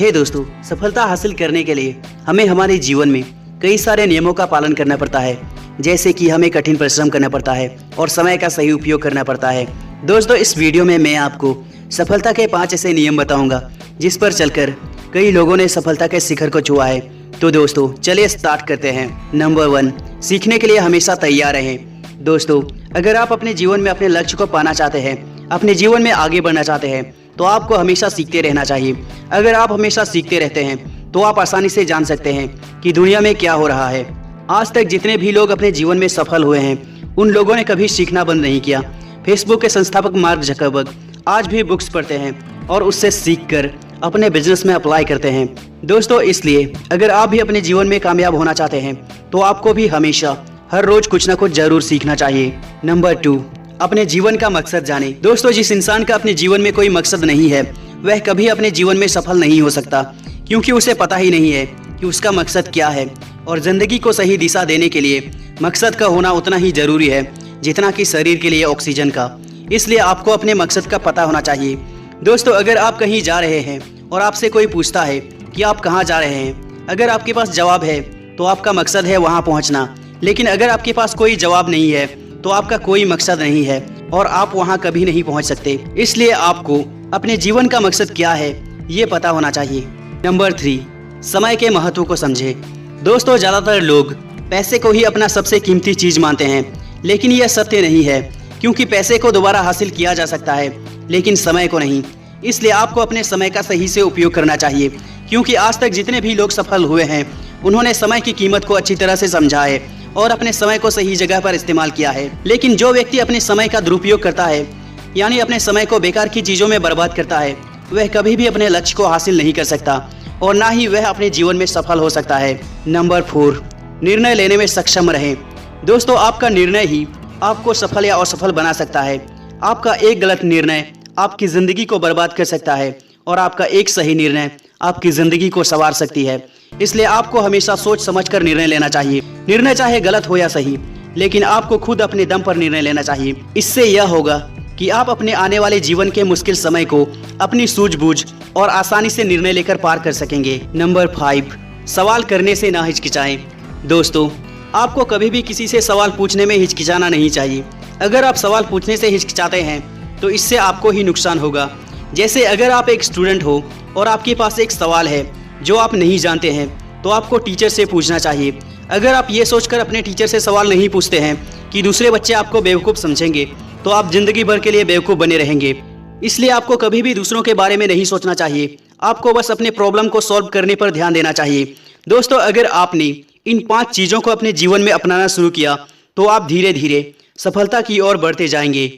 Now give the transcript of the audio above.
हे दोस्तों, सफलता हासिल करने के लिए हमें हमारे जीवन में कई सारे नियमों का पालन करना पड़ता है। जैसे कि हमें कठिन परिश्रम करना पड़ता है और समय का सही उपयोग करना पड़ता है। दोस्तों, इस वीडियो में मैं आपको सफलता के 5 ऐसे नियम बताऊंगा जिस पर चलकर कई लोगों ने सफलता के शिखर को छुआ है। तो दोस्तों चलिए स्टार्ट करते हैं। नंबर 1, सीखने के लिए हमेशा तैयार रहें। दोस्तों, अगर आप अपने जीवन में अपने लक्ष्य को पाना चाहते हैं, अपने जीवन में आगे बढ़ना चाहते हैं, तो आपको हमेशा सीखते रहना चाहिए। अगर आप हमेशा सीखते रहते हैं तो आप आसानी से जान सकते हैं कि दुनिया में क्या हो रहा है। आज तक जितने भी लोग अपने जीवन में सफल हुए हैं, उन लोगों ने कभी सीखना बंद नहीं किया। फेसबुक के संस्थापक मार्क जकरबर्ग आज भी बुक्स पढ़ते हैं और उससे सीखकर अपने बिजनेस में अप्लाई करते हैं। दोस्तों, इसलिए अगर आप भी अपने जीवन में कामयाब होना चाहते हैं तो आपको भी हमेशा हर रोज कुछ ना कुछ जरूर सीखना चाहिए। नंबर 2, अपने जीवन का मकसद जाने। दोस्तों, जिस इंसान का अपने जीवन में कोई मकसद नहीं है वह कभी अपने जीवन में सफल नहीं हो सकता, क्योंकि उसे पता ही नहीं है कि उसका मकसद क्या है। और जिंदगी को सही दिशा देने के लिए मकसद का होना उतना ही जरूरी है जितना कि शरीर के लिए ऑक्सीजन का। इसलिए आपको अपने मकसद का पता होना चाहिए। दोस्तों, अगर आप कहीं जा रहे हैं और आपसे कोई पूछता है कि आप कहाँ जा रहे हैं, अगर आपके पास जवाब है तो आपका मकसद है वहाँ पहुँचना। लेकिन अगर आपके पास कोई जवाब नहीं है तो आपका कोई मकसद नहीं है और आप वहाँ कभी नहीं पहुँच सकते। इसलिए आपको अपने जीवन का मकसद क्या है ये पता होना चाहिए। नंबर 3, समय के महत्व को समझे। दोस्तों, ज़्यादातर लोग पैसे को ही अपना सबसे कीमती चीज़ मानते हैं, लेकिन यह सत्य नहीं है, क्योंकि पैसे को दोबारा हासिल किया जा सकता है लेकिन समय को नहीं। इसलिए आपको अपने समय का सही से उपयोग करना चाहिए, क्योंकि आज तक जितने भी लोग सफल हुए हैं उन्होंने समय की कीमत को अच्छी तरह से समझा है और अपने समय को सही जगह पर इस्तेमाल किया है। लेकिन जो व्यक्ति अपने समय का दुरुपयोग करता है, यानी अपने समय को बेकार की चीज़ों में बर्बाद करता है, वह कभी भी अपने लक्ष्य को हासिल नहीं कर सकता और ना ही वह अपने जीवन में सफल हो सकता है। नंबर 4, निर्णय लेने में सक्षम रहें। दोस्तों, आपका निर्णय ही आपको सफल या असफल बना सकता है। आपका एक गलत निर्णय आपकी ज़िंदगी को बर्बाद कर सकता है और आपका एक सही निर्णय आपकी ज़िंदगी को संवार सकती है। इसलिए आपको हमेशा सोच समझकर निर्णय लेना चाहिए। निर्णय चाहे गलत हो या सही, लेकिन आपको खुद अपने दम पर निर्णय लेना चाहिए। इससे यह होगा कि आप अपने आने वाले जीवन के मुश्किल समय को अपनी सूझबूझ और आसानी से निर्णय लेकर पार कर सकेंगे। नंबर 5, सवाल करने से ना हिचकिचाएं। दोस्तों, आपको कभी भी किसी से सवाल पूछने में हिचकिचाना नहीं चाहिए। अगर आप सवाल पूछने से हिचकिचाते हैं तो इससे आपको ही नुकसान होगा। जैसे अगर आप एक स्टूडेंट हो और आपके पास एक सवाल है जो आप नहीं जानते हैं, तो आपको टीचर से पूछना चाहिए। अगर आप ये सोचकर अपने टीचर से सवाल नहीं पूछते हैं कि दूसरे बच्चे आपको बेवकूफ़ समझेंगे, तो आप जिंदगी भर के लिए बेवकूफ़ बने रहेंगे। इसलिए आपको कभी भी दूसरों के बारे में नहीं सोचना चाहिए। आपको बस अपने प्रॉब्लम को सॉल्व करने पर ध्यान देना चाहिए। दोस्तों, अगर आपने इन 5 चीज़ों को अपने जीवन में अपनाना शुरू किया तो आप धीरे धीरे सफलता की ओर बढ़ते जाएंगे।